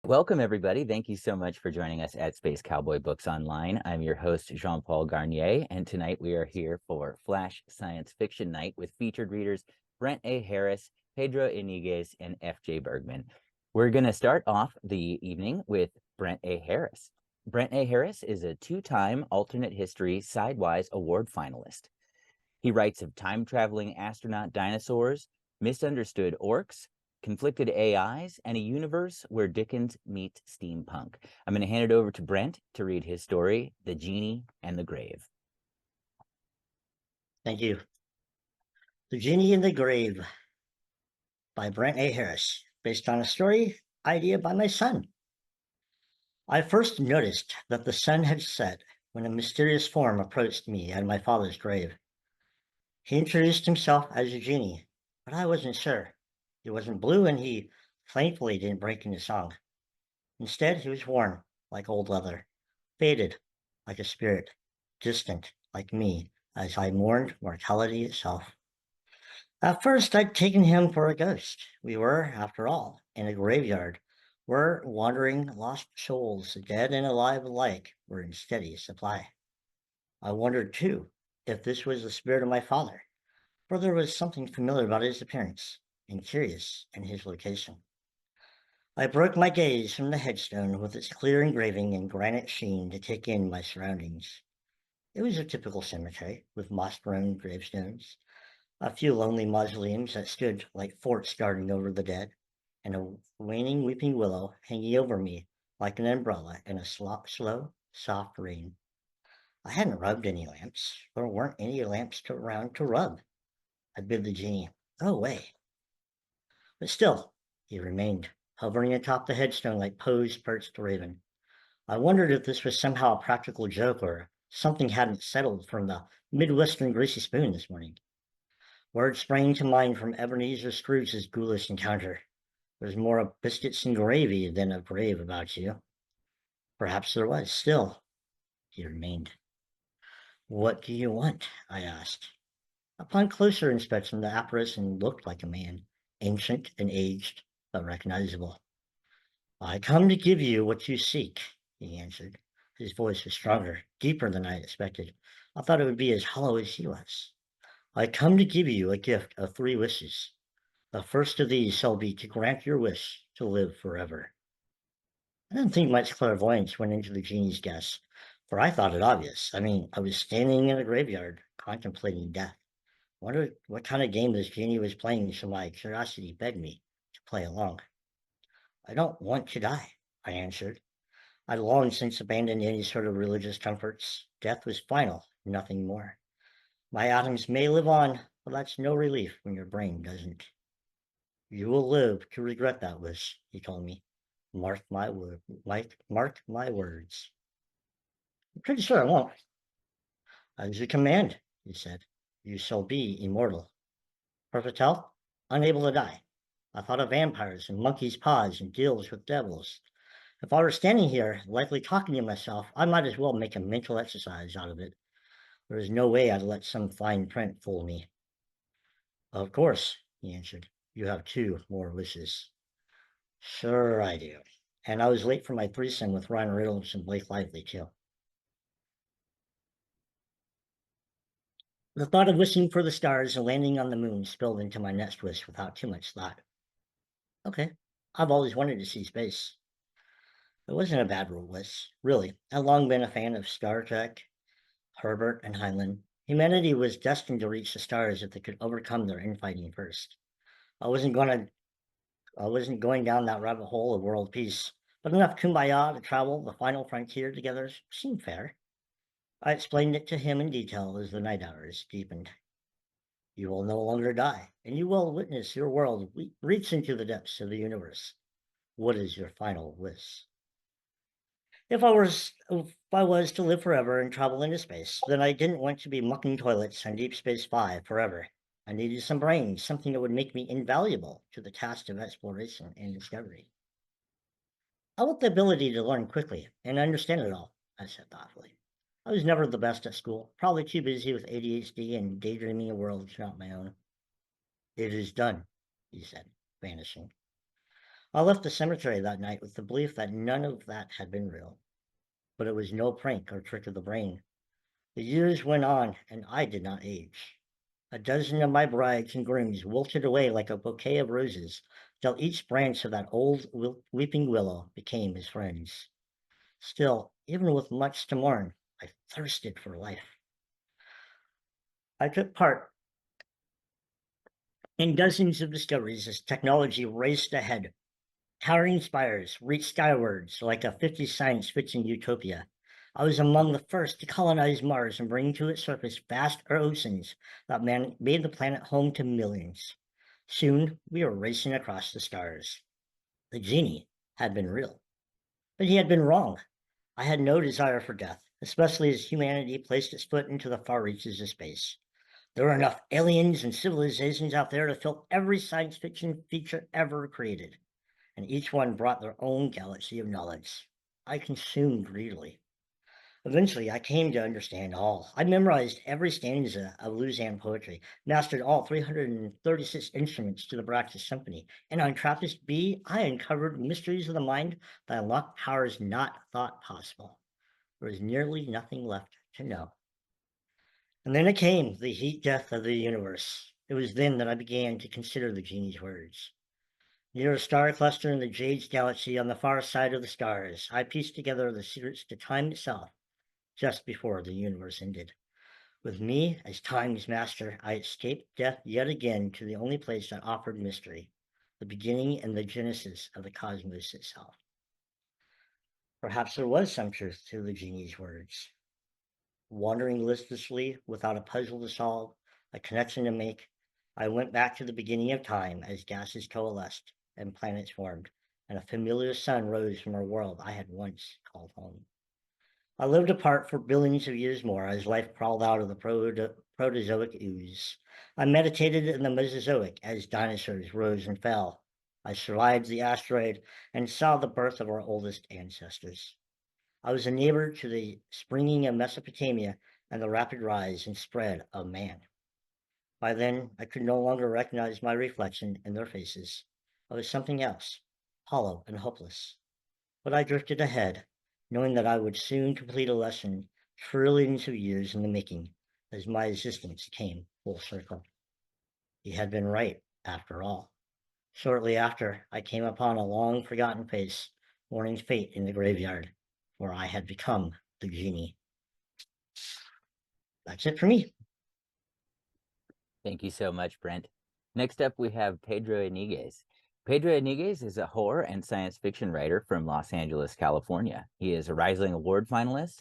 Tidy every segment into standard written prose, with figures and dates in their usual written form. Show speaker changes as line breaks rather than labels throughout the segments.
Welcome, everybody. Thank you so much for joining us at Space Cowboy Books Online. I'm your host, Jean-Paul Garnier, and tonight we are here for Flash Science Fiction Night with featured readers Brent A. Harris, Pedro Iniguez, and F.J. Bergmann. We're going to start off the evening with Brent A. Harris. Brent A. Harris is a two-time alternate history Sidewise Award finalist. He writes of time-traveling astronaut dinosaurs, misunderstood orcs, conflicted AIs, and a universe where Dickens meets steampunk. I'm going to hand it over to Brent to read his story, The Genie and the Grave.
Thank you. The Genie in the Grave by Brent A. Harris, based on a story idea by my son. I first noticed that the sun had set when a mysterious form approached me at my father's grave. He introduced himself as a genie, but I wasn't sure. He wasn't blue, and he thankfully didn't break into song. Instead, he was worn like old leather, faded like a spirit, distant like me, as I mourned mortality itself. At first, I'd taken him for a ghost. We were, after all, in a graveyard where wandering lost souls, dead and alive alike, were in steady supply. I wondered, too, if this was the spirit of my father, for there was something familiar about his appearance and curious in his location. I broke my gaze from the headstone with its clear engraving and granite sheen to take in my surroundings. It was a typical cemetery with moss-grown gravestones, a few lonely mausoleums that stood like forts guarding over the dead, and a waning weeping willow hanging over me like an umbrella in a slow, soft rain. I hadn't rubbed any lamps. There weren't any lamps around to rub. I bid the genie go away. But still, he remained, hovering atop the headstone like Poe's perched raven. I wondered if this was somehow a practical joke or something hadn't settled from the Midwestern greasy spoon this morning. Words sprang to mind from Ebenezer Scrooge's ghoulish encounter. There's more of biscuits and gravy than of grave about you. Perhaps there was. Still, he remained. What do you want? I asked. Upon closer inspection, the apparition looked like a man, ancient and aged, but recognizable. I come to give you what you seek, he answered. His voice was stronger, deeper than I had expected. I thought it would be as hollow as he was. I come to give you a gift of 3 wishes. The first of these shall be to grant your wish to live forever. I didn't think much clairvoyance went into the genie's guess, for I thought it obvious. I was standing in a graveyard, contemplating death. Wondered what kind of game this genie was playing, so my curiosity begged me to play along. I don't want to die, I answered. I'd long since abandoned any sort of religious comforts. Death was final, nothing more. My atoms may live on, but that's no relief when your brain doesn't. You will live to regret that wish, he told me. Mark my words. I'm pretty sure I won't. As you command, he said. You shall be immortal. Perfect health, unable to die. I thought of vampires and monkey's paws and deals with devils. If I were standing here, likely talking to myself, I might as well make a mental exercise out of it. There is no way I'd let some fine print fool me. Of course, he answered. You have 2 more wishes. Sure I do. And I was late for my threesome with Ryan Reynolds and Blake Lively, too. The thought of wishing for the stars and landing on the moon spilled into my next wish without too much thought. Okay, I've always wanted to see space. It wasn't a bad wish, really. I'd long been a fan of Star Trek, Herbert, and Heinlein. Humanity was destined to reach the stars if they could overcome their infighting first. I wasn't going to I wasn't going down that rabbit hole of world peace, but enough kumbaya to travel the final frontier together seemed fair. I explained it to him in detail as the night hours deepened. You will no longer die, and you will witness your world reach into the depths of the universe. What is your final wish? If I was to live forever and travel into space, then I didn't want to be mucking toilets on Deep Space 5 forever. I needed some brains, something that would make me invaluable to the task of exploration and discovery. I want the ability to learn quickly and understand it all, I said thoughtfully. I was never the best at school, probably too busy with ADHD and daydreaming of worlds not my own. It is done, he said, vanishing. I left the cemetery that night with the belief that none of that had been real. But it was no prank or trick of the brain. The years went on, and I did not age. A dozen of my brides and grooms wilted away like a bouquet of roses, till each branch of that old weeping willow became his friends. Still, even with much to mourn, I thirsted for life. I took part in dozens of discoveries as technology raced ahead. Towering spires reached skywards like a 50s science fiction utopia. I was among the first to colonize Mars and bring to its surface vast oceans that made the planet home to millions. Soon, we were racing across the stars. The genie had been real, but he had been wrong. I had no desire for death, especially as humanity placed its foot into the far reaches of space. There were enough aliens and civilizations out there to fill every science fiction feature ever created, and each one brought their own galaxy of knowledge. I consumed greedily. Eventually, I came to understand all. I memorized every stanza of Louisiana poetry, mastered all 336 instruments to the Bractis Symphony, and on Trappist B, I uncovered mysteries of the mind that unlocked powers not thought possible. There was nearly nothing left to know. And then it came, the heat death of the universe. It was then that I began to consider the genie's words. Near a star cluster in the Jade's galaxy on the far side of the stars, I pieced together the secrets to time itself just before the universe ended. With me as time's master, I escaped death yet again to the only place that offered mystery, the beginning and the genesis of the cosmos itself. Perhaps there was some truth to the genie's words. Wandering listlessly without a puzzle to solve, a connection to make, I went back to the beginning of time as gases coalesced and planets formed, and a familiar sun rose from a world I had once called home. I lived apart for billions of years more as life crawled out of the Proterozoic ooze. I meditated in the Mesozoic as dinosaurs rose and fell. I survived the asteroid and saw the birth of our oldest ancestors. I was a neighbor to the springing of Mesopotamia and the rapid rise and spread of man. By then, I could no longer recognize my reflection in their faces. I was something else, hollow and hopeless. But I drifted ahead, knowing that I would soon complete a lesson trillions of years in the making as my existence came full circle. He had been right, after all. Shortly after, I came upon a long forgotten face, mourning fate in the graveyard, where I had become the genie. That's it for me.
Thank you so much, Brent. Next up, we have Pedro Iniguez. Pedro Iniguez is a horror and science fiction writer from Los Angeles, California. He is a Rising Award finalist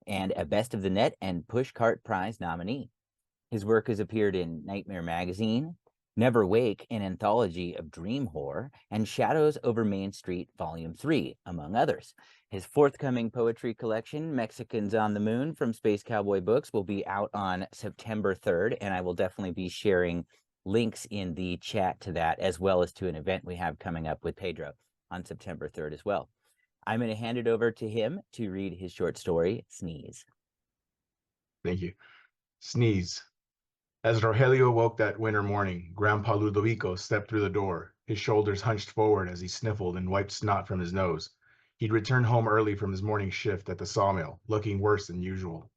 and a Best of the Net and Pushcart Prize nominee. His work has appeared in Nightmare Magazine, Never Wake, an anthology of dream horror, and Shadows Over Main Street, Volume 3, among others. His forthcoming poetry collection, Mexicans on the Moon from Space Cowboy Books, will be out on September 3rd, and I will definitely be sharing links in the chat to that, as well as to an event we have coming up with Pedro on September 3rd as well. I'm going to hand it over to him to read his short story, Sneeze.
Thank you. Sneeze. As Rogelio woke that winter morning, Grandpa Ludovico stepped through the door, his shoulders hunched forward as he sniffled and wiped snot from his nose. He'd returned home early from his morning shift at the sawmill, looking worse than usual.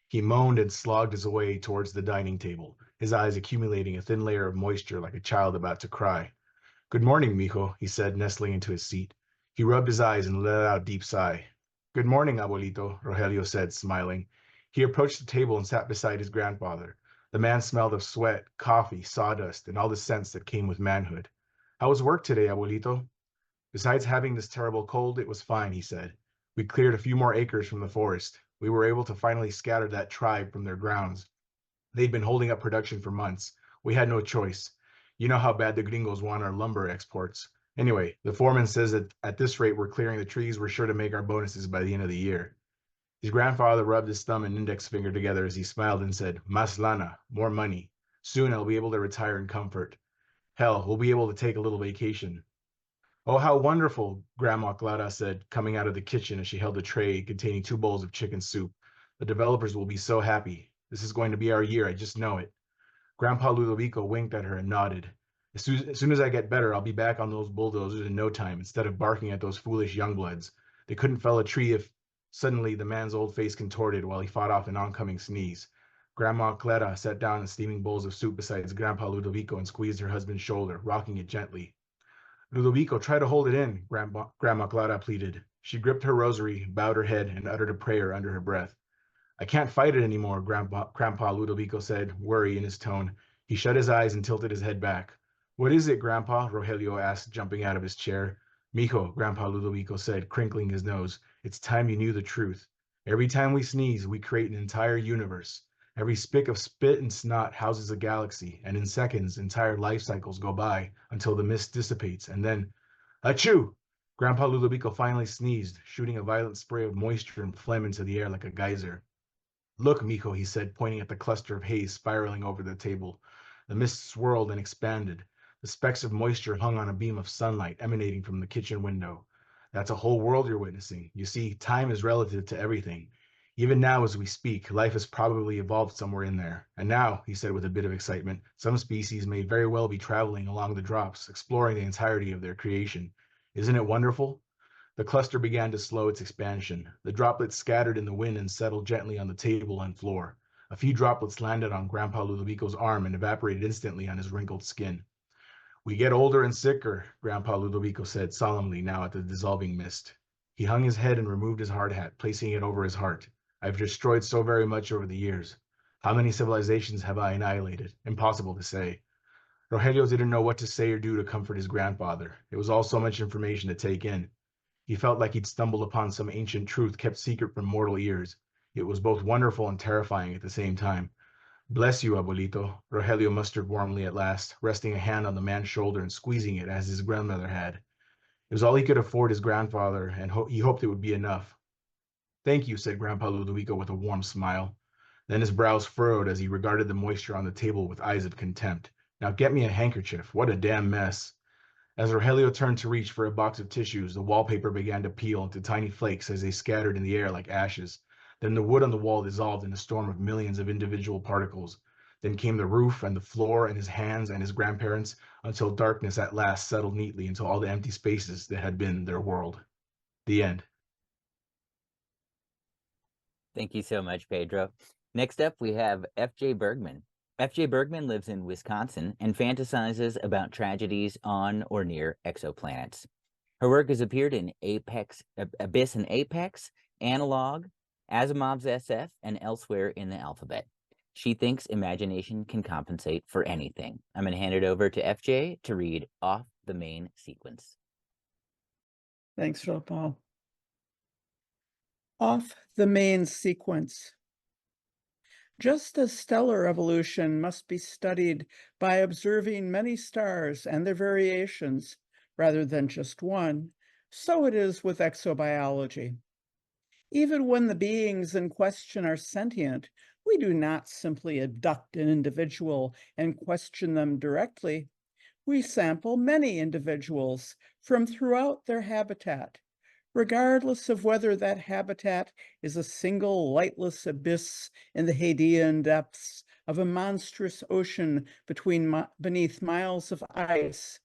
He moaned and slogged his way towards the dining table, his eyes accumulating a thin layer of moisture like a child about to cry. Good morning, mijo, he said, nestling into his seat. He rubbed his eyes and let out a deep sigh. Good morning, abuelito, Rogelio said, smiling. He approached the table and sat beside his grandfather. The man smelled of sweat, coffee, sawdust, and all the scents that came with manhood. How was work today, abuelito? Besides having this terrible cold, it was fine, he said. We cleared a few more acres from the forest. We were able to finally scatter that tribe from their grounds. They'd been holding up production for months. We had no choice. You know how bad the gringos want our lumber exports. Anyway, the foreman says that at this rate we're clearing the trees, we're sure to make our bonuses by the end of the year. His grandfather rubbed his thumb and index finger together as he smiled and said, Mas lana, more money. Soon I'll be able to retire in comfort. Hell, we'll be able to take a little vacation. Oh, how wonderful, Grandma Clara said, coming out of the kitchen as she held a tray containing 2 bowls of chicken soup. The developers will be so happy. This is going to be our year, I just know it. Grandpa Ludovico winked at her and nodded. As soon as I get better, I'll be back on those bulldozers in no time instead of barking at those foolish youngbloods. They couldn't fell a tree if suddenly the man's old face contorted while he fought off an oncoming sneeze. Grandma Clara sat down in steaming bowls of soup beside Grandpa Ludovico and squeezed her husband's shoulder, rocking it gently. Ludovico, try to hold it in, Grandma Clara pleaded. She gripped her rosary, bowed her head, and uttered a prayer under her breath. I can't fight it anymore, Grandpa Ludovico said, worry in his tone. He shut his eyes and tilted his head back. What is it, Grandpa? Rogelio asked, jumping out of his chair. Mijo, Grandpa Ludovico said, crinkling his nose. It's time you knew the truth. Every time we sneeze, we create an entire universe. Every spick of spit and snot houses a galaxy, and in seconds, entire life cycles go by until the mist dissipates, and then, achoo! Grandpa Ludovico finally sneezed, shooting a violent spray of moisture and phlegm into the air like a geyser. Look, Mijo, he said, pointing at the cluster of haze spiraling over the table. The mist swirled and expanded. The specks of moisture hung on a beam of sunlight emanating from the kitchen window. That's a whole world you're witnessing. You see, time is relative to everything. Even now, as we speak, life has probably evolved somewhere in there. And now, he said with a bit of excitement, some species may very well be traveling along the drops, exploring the entirety of their creation. Isn't it wonderful? The cluster began to slow its expansion. The droplets scattered in the wind and settled gently on the table and floor. A few droplets landed on Grandpa Ludovico's arm and evaporated instantly on his wrinkled skin. We get older and sicker, Grandpa Ludovico said solemnly now at the dissolving mist. He hung his head and removed his hard hat, placing it over his heart. I've destroyed so very much over the years. How many civilizations have I annihilated? Impossible to say. Rogelio didn't know what to say or do to comfort his grandfather. It was all so much information to take in. He felt like he'd stumbled upon some ancient truth kept secret from mortal ears. It was both wonderful and terrifying at the same time. Bless you, Abuelito, Rogelio mustered warmly at last, resting a hand on the man's shoulder and squeezing it as his grandmother had. It was all he could afford his grandfather, and he hoped it would be enough. Thank you, said Grandpa Ludovico with a warm smile. Then his brows furrowed as he regarded the moisture on the table with eyes of contempt. Now get me a handkerchief. What a damn mess. As Rogelio turned to reach for a box of tissues, the wallpaper began to peel into tiny flakes as they scattered in the air like ashes. Then the wood on the wall dissolved in a storm of millions of individual particles. Then came the roof and the floor and his hands and his grandparents, until darkness at last settled neatly into all the empty spaces that had been their world. The end.
Thank you so much, Pedro. Next up, we have F.J. Bergmann. F.J. Bergmann lives in Wisconsin and fantasizes about tragedies on or near exoplanets. Her work has appeared in Abyss and Apex, Analog, Asimov's SF, and elsewhere in the alphabet. She thinks imagination can compensate for anything. I'm going to hand it over to FJ to read Off the Main Sequence.
Thanks, Jean-Paul. Off the main sequence. Just as stellar evolution must be studied by observing many stars and their variations, rather than just one, so it is with exobiology. Even when the beings in question are sentient, we do not simply abduct an individual and question them directly. We sample many individuals from throughout their habitat, regardless of whether that habitat is a single lightless abyss in the Hadean depths of a monstrous ocean beneath miles of ice,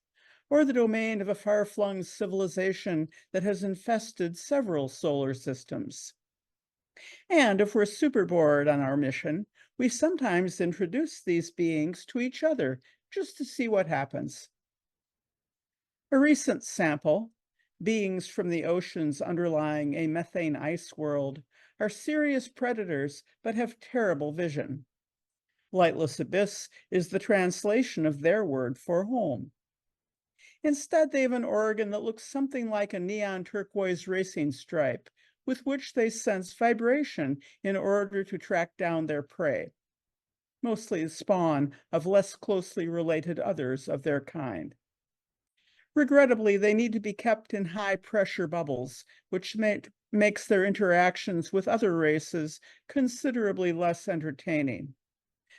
or the domain of a far-flung civilization that has infested several solar systems. And if we're super bored on our mission, we sometimes introduce these beings to each other just to see what happens. A recent sample, beings from the oceans underlying a methane ice world, are serious predators but have terrible vision. Lightless abyss is the translation of their word for home. Instead, they have an organ that looks something like a neon turquoise racing stripe, with which they sense vibration in order to track down their prey, mostly the spawn of less closely related others of their kind. Regrettably, they need to be kept in high-pressure bubbles, which makes their interactions with other races considerably less entertaining.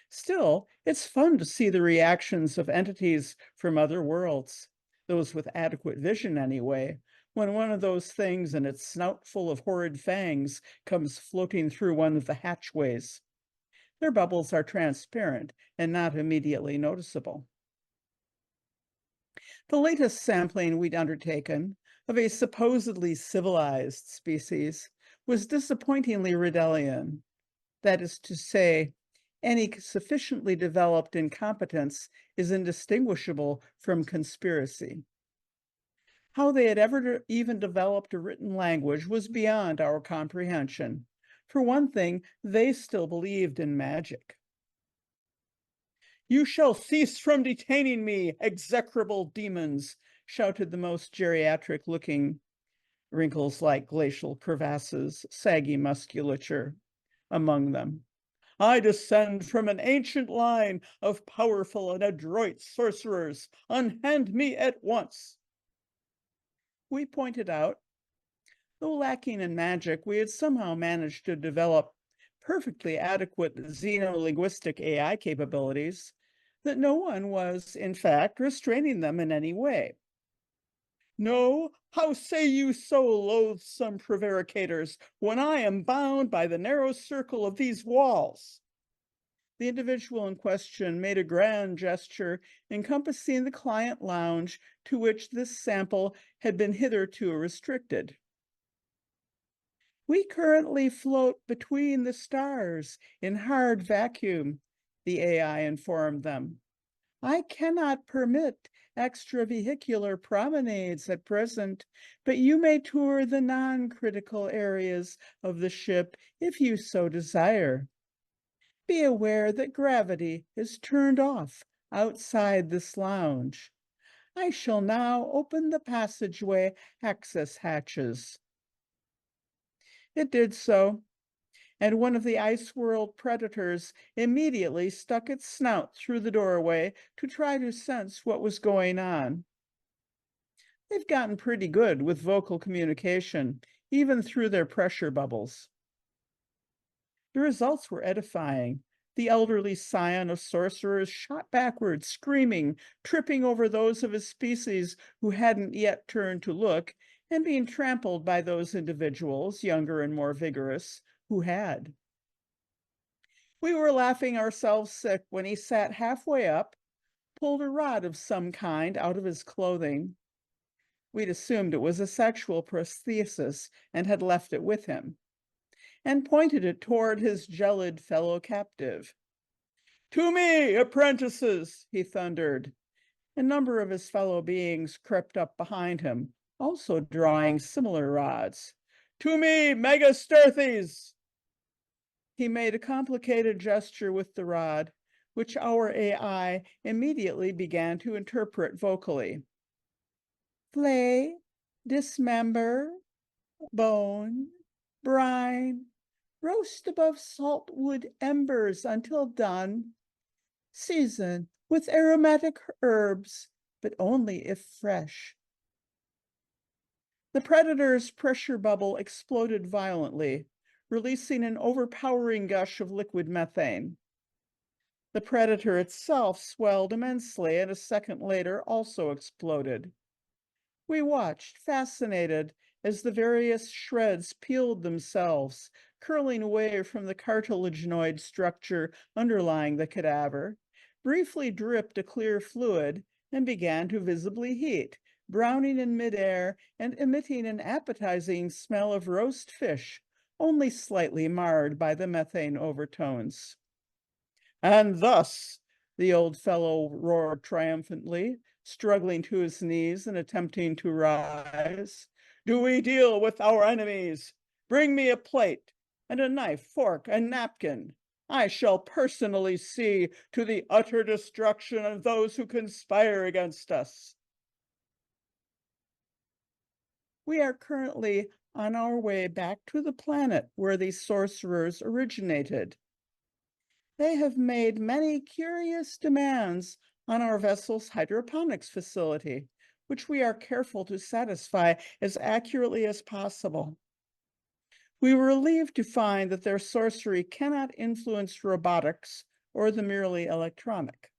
Still, it's fun to see the reactions of entities from other worlds, those with adequate vision anyway, when one of those things and its snout full of horrid fangs comes floating through one of the hatchways. Their bubbles are transparent and not immediately noticeable. The latest sampling we'd undertaken of a supposedly civilized species was disappointingly Riddleian. That is to say, any sufficiently developed incompetence is indistinguishable from conspiracy. How they had ever even developed a written language was beyond our comprehension. For one thing, they still believed in magic. "You shall cease from detaining me, execrable demons," shouted the most geriatric-looking, wrinkles like glacial crevasses, saggy musculature among them. "I descend from an ancient line of powerful and adroit sorcerers. Unhand me at once." We pointed out, though lacking in magic, we had somehow managed to develop perfectly adequate xenolinguistic AI capabilities, that no one was, in fact, restraining them in any way. "No, how say you so, loathsome prevaricators, when I am bound by the narrow circle of these walls?" The individual in question made a grand gesture encompassing the client lounge to which this sample had been hitherto restricted. "We currently float between the stars in hard vacuum," the AI informed them. "I cannot permit extravehicular promenades at present, but you may tour the non-critical areas of the ship if you so desire. Be aware that gravity is turned off outside this lounge. I shall now open the passageway access hatches." It did so, and one of the ice world predators immediately stuck its snout through the doorway to try to sense what was going on. They've gotten pretty good with vocal communication, even through their pressure bubbles. The results were edifying. The elderly scion of sorcerers shot backwards, screaming, tripping over those of his species who hadn't yet turned to look, and being trampled by those individuals, younger and more vigorous, who had. We were laughing ourselves sick when he sat halfway up, pulled a rod of some kind out of his clothing. We'd assumed it was a sexual prosthesis and had left it with him, and pointed it toward his gelid fellow captive. "To me, apprentices!" he thundered. A number of his fellow beings crept up behind him, also drawing similar rods. "To me, Megasturthes!" He made a complicated gesture with the rod, which our AI immediately began to interpret vocally. "Flay, dismember, bone, brine, roast above saltwood embers until done. Season with aromatic herbs, but only if fresh." The predator's pressure bubble exploded violently, releasing an overpowering gush of liquid methane. The predator itself swelled immensely, and a second later also exploded. We watched, fascinated, as the various shreds peeled themselves, curling away from the cartilaginoid structure underlying the cadaver, briefly dripped a clear fluid, and began to visibly heat, browning in midair and emitting an appetizing smell of roast fish, only slightly marred by the methane overtones. "And thus," the old fellow roared triumphantly, struggling to his knees and attempting to rise, "do we deal with our enemies? Bring me a plate and a knife, fork, and napkin. I shall personally see to the utter destruction of those who conspire against us." We are currently on our way back to the planet where these sorcerers originated. They have made many curious demands on our vessel's hydroponics facility, which we are careful to satisfy as accurately as possible. We were relieved to find that their sorcery cannot influence robotics or the merely electronic.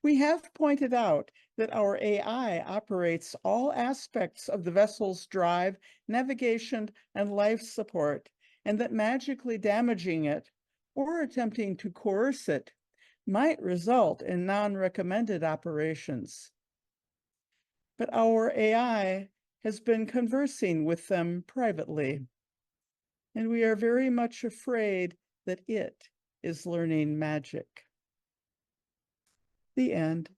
We have pointed out that our AI operates all aspects of the vessel's drive, navigation, and life support, and that magically damaging it or attempting to coerce it might result in non-recommended operations. but our AI has been conversing with them privately, and we are very much afraid that it is learning magic. The end.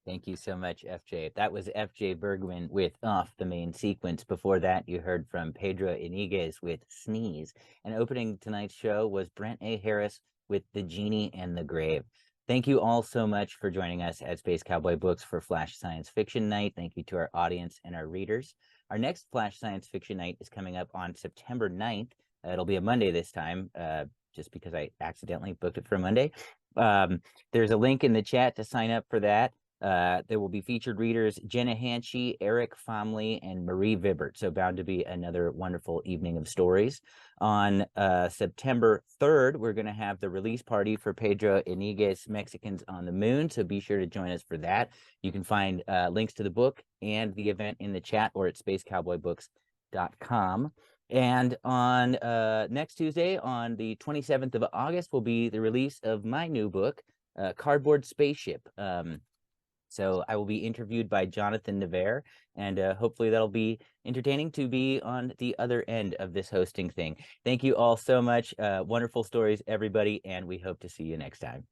Thank you so much, FJ. That was FJ Bergmann with Off the Main Sequence. Before that, you heard from Pedro Iniguez with Sneeze. And opening tonight's show was Brent A. Harris with The Genie and the Grave. Thank you all so much for joining us at Space Cowboy Books for Flash Science Fiction Night. Thank you to our audience and our readers. Our next Flash Science Fiction Night is coming up on September 9th. It'll be a Monday this time, just because I accidentally booked it for a Monday. There's a link in the chat to sign up for that. There will be featured readers Jenna Hanchey, Eric Fomley, and Marie Vibert. So bound to be another wonderful evening of stories. On September 3rd, we're going to have the release party for Pedro Iniguez, Mexicans on the Moon. So be sure to join us for that. You can find links to the book and the event in the chat or at spacecowboybooks.com. And on next Tuesday, on the 27th of August, will be the release of my new book, Cardboard Spaceship. So I will be interviewed by Jonathan Navarre, and hopefully that'll be entertaining to be on the other end of this hosting thing. Thank you all so much. Wonderful stories, everybody, and we hope to see you next time.